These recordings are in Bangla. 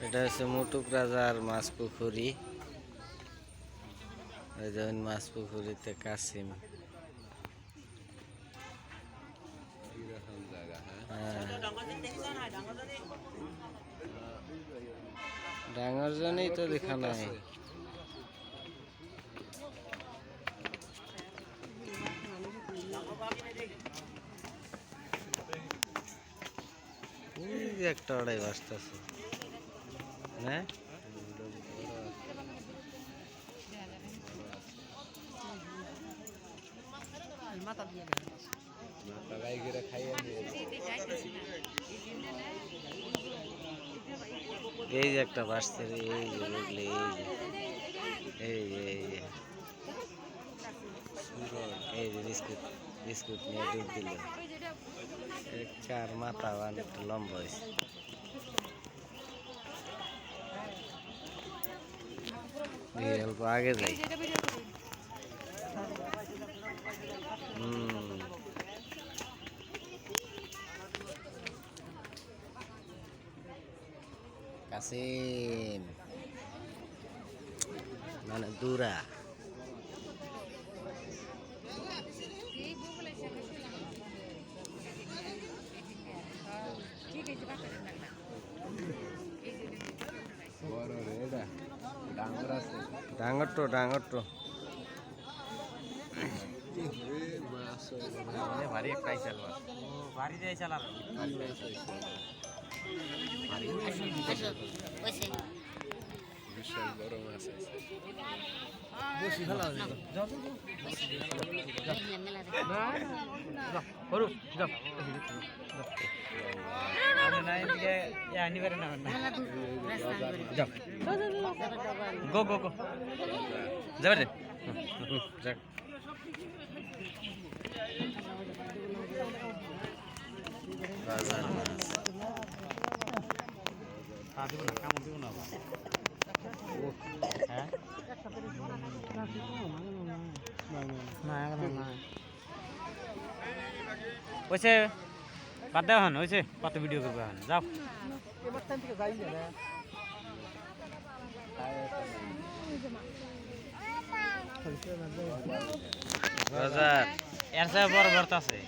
এটা হচ্ছে মুটুক রাজার মাছ পুকুরি। এই যেমন মাছ পুকুরিতে কাসিম। ডাঙর জনই তো দেখা নাই। একটা ওড়াই বাসতেছে না, এই যে একটা বাসছে রে, এই যে বুঝলি, এই যে এই যে বিস্কুট বিস্কুট নিয়ে ডুব দিল। চার মাথা অনেকটা লম্বা হয়েছে। অল্প আগে যাই। কাসিম মানে দূরা ডাঙর তো ভারী একটাই চালবা ভারী দিয়ে চালানো বিশাল বড় মাছ আছে। গো গো গো যাবে রে যাক বাজার মাছ দিব না কাম দিব না হ্যাঁ ওইসে বাদ দেওয়া হন ওইসে কত ভিডিও করবে হন যাও বাজার এর চেয়ে বড় বড় তো আছে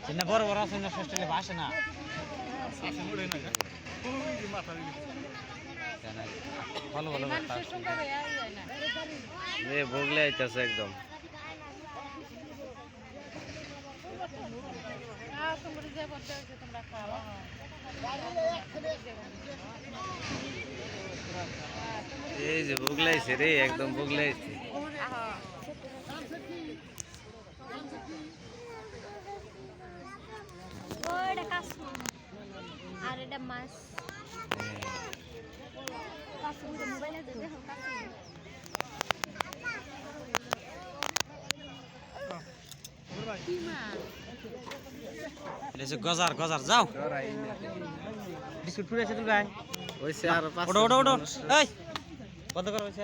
চিন্তা বড় বড় আছে না শেষ আসে না ভালো ভালো বগলে আইতাছে একদম। এই যে বগলাইছে রে, একদম বগলাইছে। আর এটা মাছ গজার গজার যাও বিস্কুট ফুড়ে আছে তুই ভাই ওইছে আর পাঁচ ওটো ওটো ওটো এই বন্ধ কর ওইছে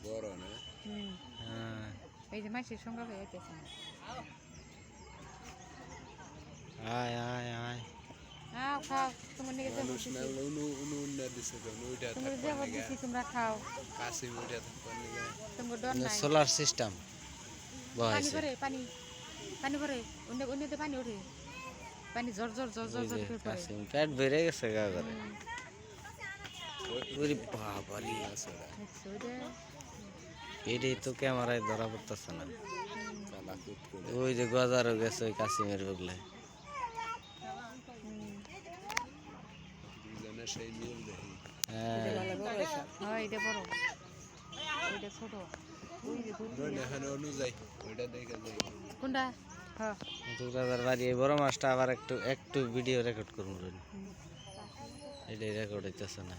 বড় না। হ্যাঁ এই যে মাছের সংখ্যা হয়ে যাচ্ছে। আয় আয় আয় খাও খাও তোমার নিকে যে বলছি তোমরা যে বলছি তোমরা খাও কাসিম উঠে থাকবার নিগে তোমার ডর নাই। সোলার সিস্টেম পানি বহাইছে। ভরে পানি পানি ভরে অন্যতে পানি ওঠে, পানি জোর জোর জোর জোর জোর করে পড়ে। কাসিম পেট ভরে গেছে গা করে। ওরে বাবারি আছে এটাই তো ক্যামেরায় ধরা পড়তেছে না। ওই যে গজারও গেছে ওই কাসিমের বগলে। হ্যাঁ এটা বড় ওইটা ছোট কোনটা? হ্যাঁ রাজার বাড়ি এই বড় মাছটা আবার একটু একটু ভিডিও রেকর্ড করুন, এটাই রেকর্ড হইতেছে না।